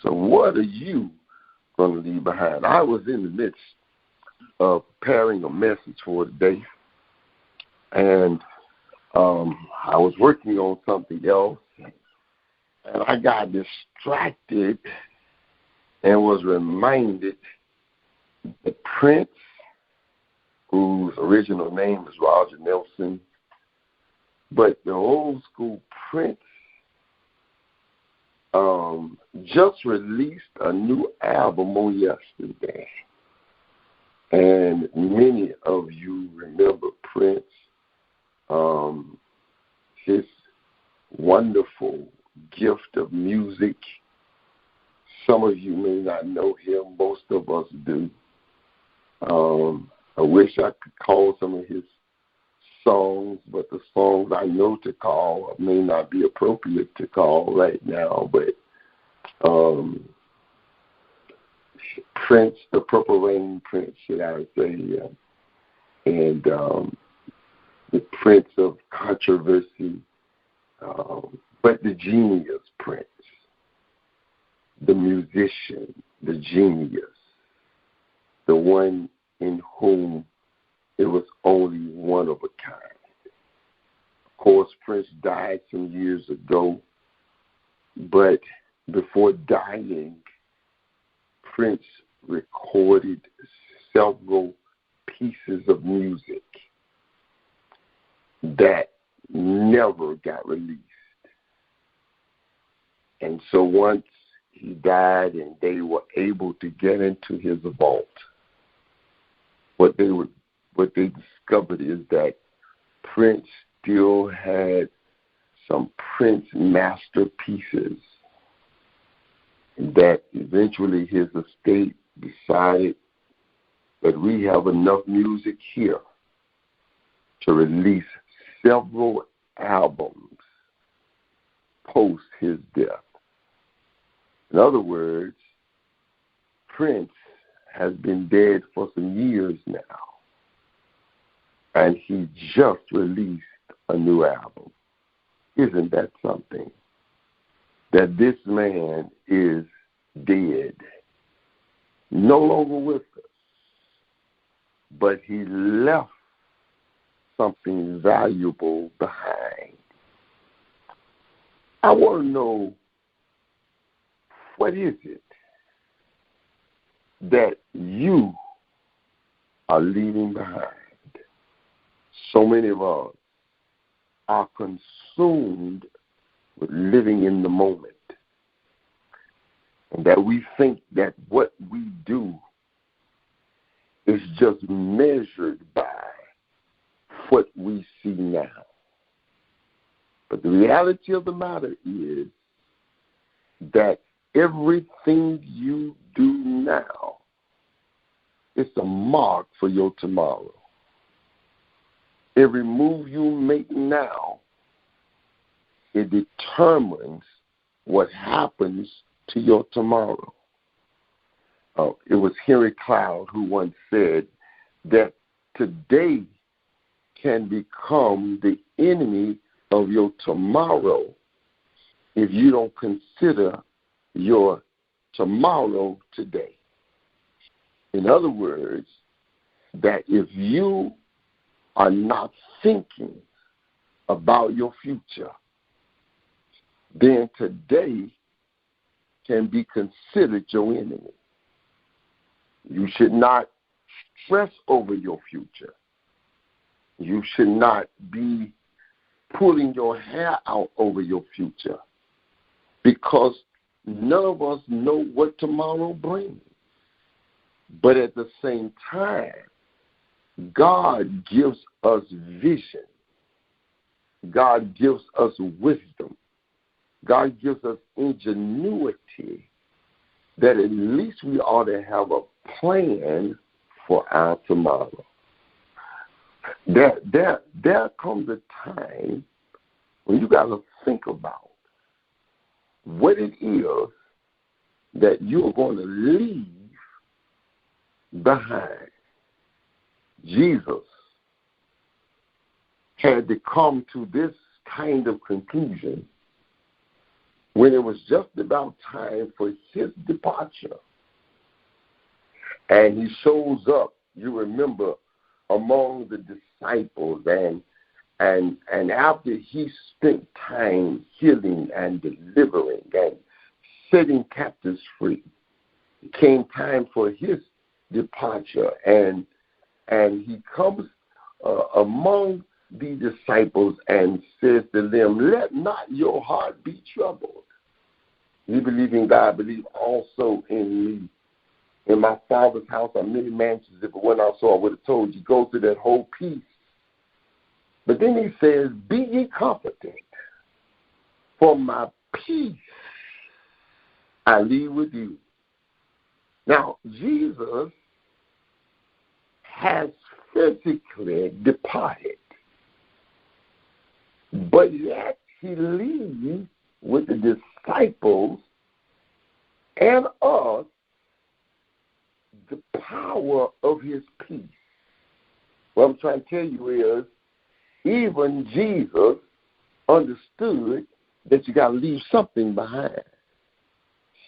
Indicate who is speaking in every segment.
Speaker 1: So what are you going to leave behind? I was in the midst of preparing a message for today, and I was working on something else, and I got distracted and was reminded that Prince, whose original name is Roger Nelson, but the old school Prince just released a new album on yesterday. And many of you remember Prince, his wonderful gift of music. Some of you may not know him. Most of us do. I wish I could call some of his songs, but the songs I know to call may not be appropriate to call right now. But Prince, the Purple Rain Prince, should I say, and the Prince of controversy, but the genius Prince, the musician, the genius, the one in whom it was only one of a kind. Of course, Prince died some years ago, but before dying, Prince recorded several pieces of music that never got released. And so once he died and they were able to get into his vault, what they discovered is that Prince still had some Prince masterpieces that eventually his estate decided that we have enough music here to release several albums post his death. In other words, Prince has been dead for some years now, and he just released a new album. Isn't that something? That this man is dead, no longer with us, but he left something valuable behind. I want to know, what is it that you are leaving behind? So many of us are consumed with living in the moment, and that we think that what we do is just measured by what we see now. But the reality of the matter is that everything you do now is a mark for your tomorrow. Every move you make now, it determines what happens to your tomorrow. It was Henry Cloud who once said that today can become the enemy of your tomorrow if you don't consider your tomorrow today. In other words, that if you are not thinking about your future, then today can be considered your enemy. You should not stress over your future. You should not be pulling your hair out over your future, because none of us know what tomorrow brings. But at the same time, God gives us vision. God gives us wisdom. God gives us ingenuity, that at least we ought to have a plan for our tomorrow. There comes a time when you got to think about what it is that you're going to leave behind. Jesus had to come to this kind of conclusion when it was just about time for his departure. And he shows up, you remember, among the disciples, and after he spent time healing and delivering and setting captives free, it came time for his departure, and he comes among the disciples and says to them, "Let not your heart be troubled. You believe in God, believe also in me. In my Father's house are many mansions. If it weren't out, so I would have told you." Go through that whole piece. But then he says, "Be ye comforted, for my peace I leave with you." Now, Jesus has physically departed, but yet he leaves with the disciples and us the power of his peace. What I'm trying to tell you is, even Jesus understood that you got to leave something behind.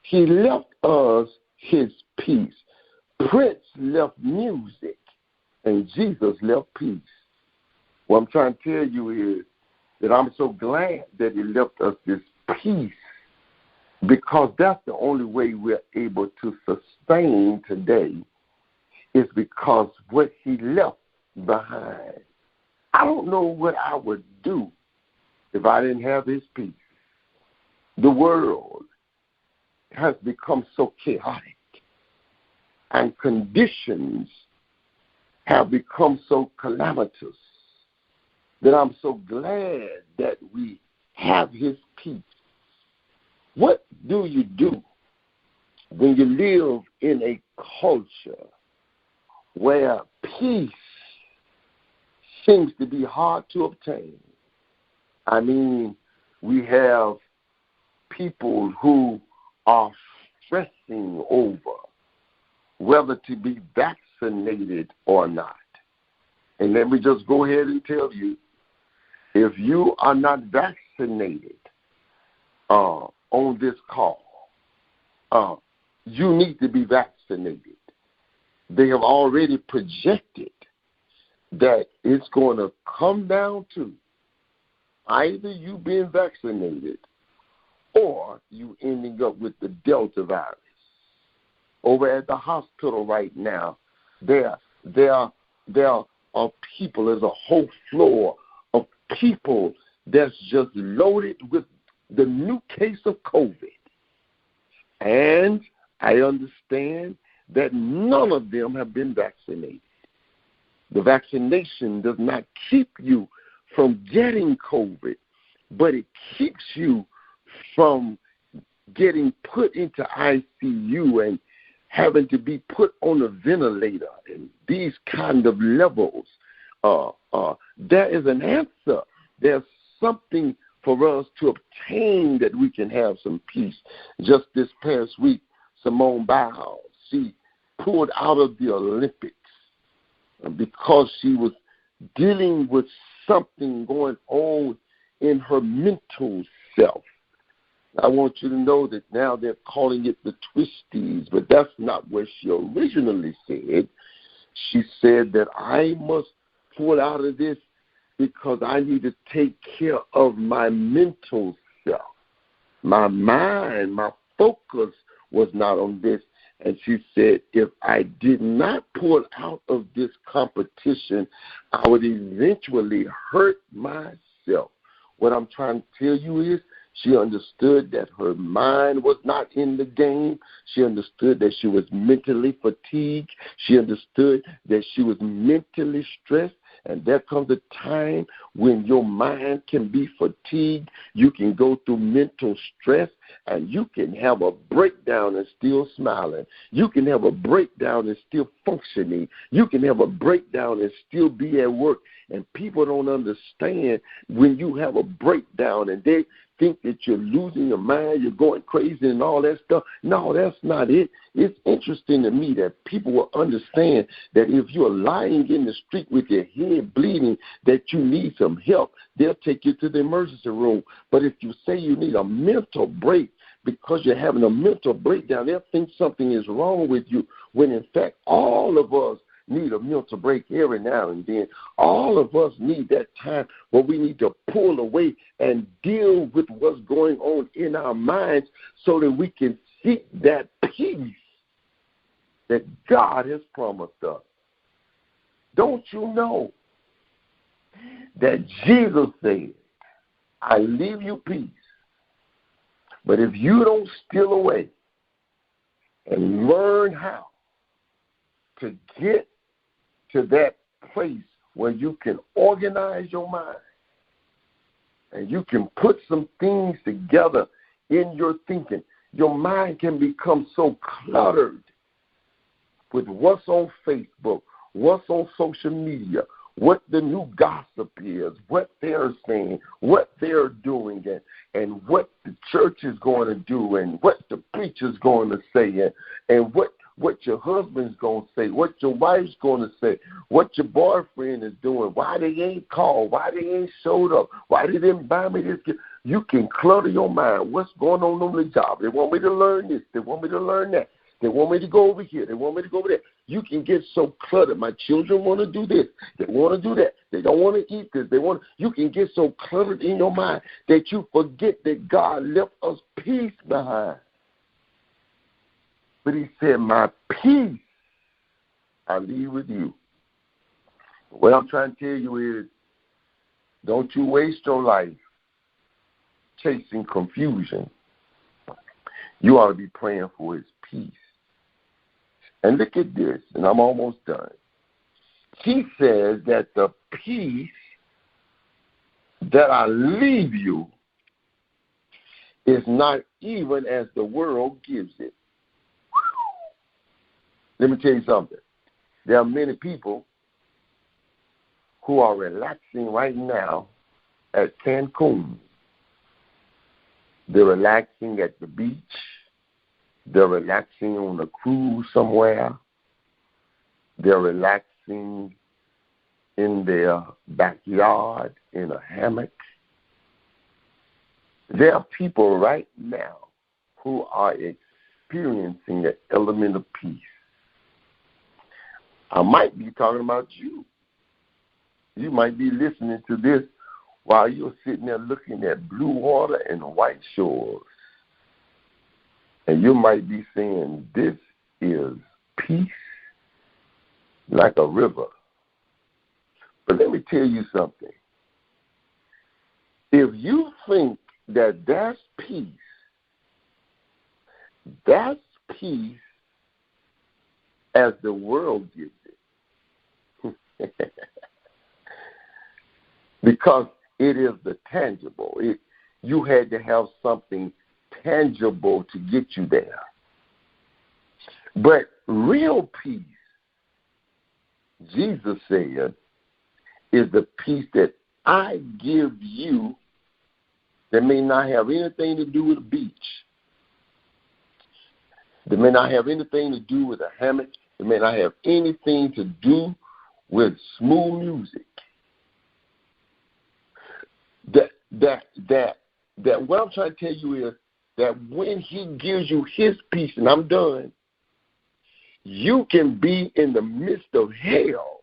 Speaker 1: He left us his peace. Prince left music, and Jesus left peace. What I'm trying to tell you is that I'm so glad that he left us this peace, because that's the only way we're able to sustain today, is because what he left behind. I don't know what I would do if I didn't have his peace. The world has become so chaotic, and conditions have become so calamitous, that I'm so glad that we have his peace. What do you do when you live in a culture where peace seems to be hard to obtain? I mean, we have people who are stressing over whether to be vaccinated or not. And let me just go ahead and tell you, if you are not vaccinated on this call, you need to be vaccinated. They have already projected that it's going to come down to either you being vaccinated or you ending up with the Delta virus. Over at the hospital right now, there are people, there's a whole floor of people that's just loaded with the new case of COVID. And I understand that none of them have been vaccinated. The vaccination does not keep you from getting COVID, but it keeps you from getting put into ICU and having to be put on a ventilator and these kind of levels. There is an answer. There's something for us to obtain that we can have some peace. Just this past week, Simone Biles, she pulled out of the Olympics because she was dealing with something going on in her mental self. I want you to know that now they're calling it the twisties, but that's not what she originally said. She said that I must pull out of this because I need to take care of my mental self. My mind, my focus was not on this. And she said, if I did not pull out of this competition, I would eventually hurt myself. What I'm trying to tell you is, she understood that her mind was not in the game. She understood that she was mentally fatigued. She understood that she was mentally stressed. And there comes a time when your mind can be fatigued. You can go through mental stress, and you can have a breakdown and still smiling. You can have a breakdown and still functioning. You can have a breakdown and still be at work. And people don't understand when you have a breakdown and they think that you're losing your mind, you're going crazy and all that stuff. No, that's not it. It's interesting to me that people will understand that if you're lying in the street with your head bleeding, that you need some help, they'll take you to the emergency room. But if you say you need a mental break because you're having a mental breakdown, they'll think something is wrong with you, when in fact all of us need a mental break every now and then. All of us need that time where we need to pull away and deal with what's going on in our minds so that we can seek that peace that God has promised us. Don't you know that Jesus said, I leave you peace, but if you don't steal away and learn how to get to that place where you can organize your mind and you can put some things together in your thinking, your mind can become so cluttered with what's on Facebook, what's on social media, what the new gossip is, what they're saying, what they're doing, and what the church is going to do, and what the preacher's going to say, and what your husband's going to say, what your wife's going to say, what your boyfriend is doing, why they ain't called, why they ain't showed up, why they didn't buy me this gift. You can clutter your mind. What's going on the job? They want me to learn this. They want me to learn that. They want me to go over here. They want me to go over there. You can get so cluttered. My children want to do this. They want to do that. They don't want to eat this. You can get so cluttered in your mind that you forget that God left us peace behind. But he said, my peace I leave with you. What I'm trying to tell you is, don't you waste your life chasing confusion. You ought to be praying for his peace. And look at this, and I'm almost done. He says that the peace that I leave you is not even as the world gives it. Let me tell you something. There are many people who are relaxing right now at Cancun. They're relaxing at the beach. They're relaxing on a cruise somewhere. They're relaxing in their backyard in a hammock. There are people right now who are experiencing an element of peace. I might be talking about you. You might be listening to this while you're sitting there looking at blue water and white shores. And you might be saying, this is peace like a river. But let me tell you something. If you think that that's peace as the world gives it. Because it is the tangible. You had to have something tangible to get you there. But real peace, Jesus said, is the peace that I give you that may not have anything to do with a beach. That may not have anything to do with a hammock. It may not have anything to do with smooth music. That what I'm trying to tell you is that when he gives you his peace, and I'm done, you can be in the midst of hell,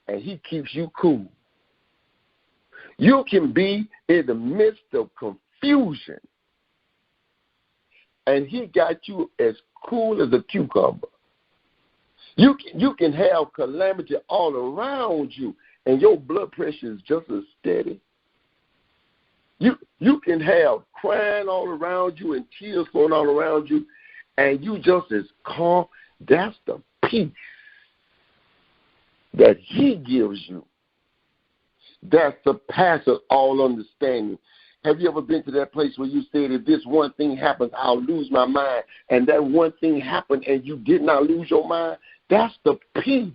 Speaker 1: and he keeps you cool. You can be in the midst of confusion, and he got you as cool as a cucumber. You can have calamity all around you, and your blood pressure is just as steady. You can have crying all around you and tears flowing all around you, and you just as calm. That's the peace that he gives you. That surpasses all understanding. Have you ever been to that place where you said, if this one thing happens, I'll lose my mind, and that one thing happened and you did not lose your mind? That's the peace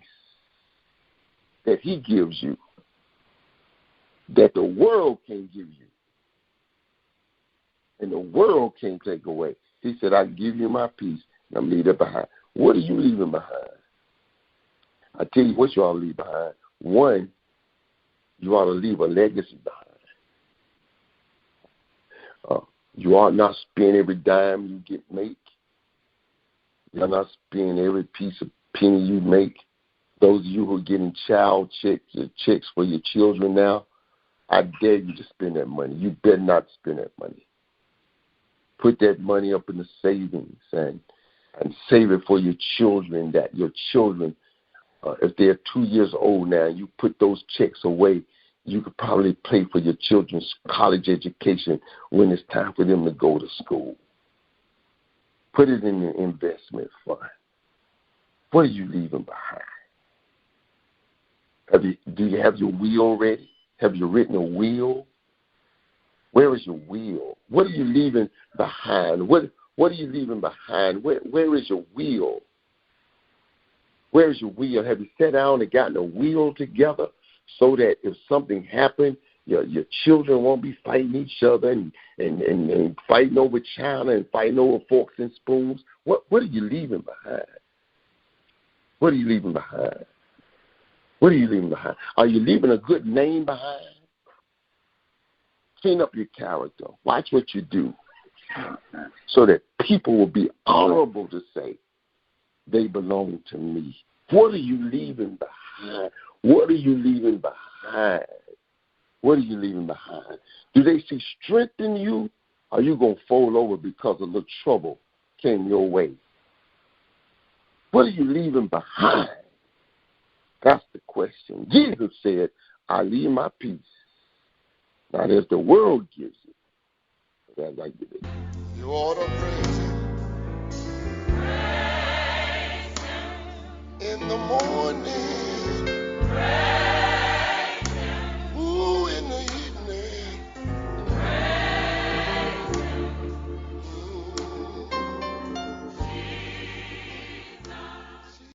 Speaker 1: that he gives you. that the world can't give you. And the world can't take away. He said, I give you my peace, and I'm leaving it behind. What are you leaving behind? I tell you what you ought to leave behind. One, you ought to leave a legacy behind. You ought not spend every dime you make. You ought not spend every piece of penny you make. Those of you who are getting child checks for your children now, I dare you to spend that money. You better not spend that money. Put that money up in the savings and save it for your children, that your children, if they're 2 years old now, you put those checks away, you could probably pay for your children's college education when it's time for them to go to school. Put it in an investment fund. What are you leaving behind? Do you have your will ready? Have you written a will? Where is your will? What are you leaving behind? What are you leaving behind? Where is your will? Where is your will? Have you sat down and gotten a will together so that if something happened, your children won't be fighting each other and fighting over china and fighting over forks and spoons? What are you leaving behind? What are you leaving behind? What are you leaving behind? Are you leaving a good name behind? Clean up your character. Watch what you do so that people will be honorable to say they belong to me. What are you leaving behind? What are you leaving behind? What are you leaving behind? Do they see strength in you? Or are you going to fold over because a little trouble came your way? What are you leaving behind? That's the question. Jesus said, I leave my peace. Not as the world gives it, but as I give it.
Speaker 2: You ought to praise him in the morning.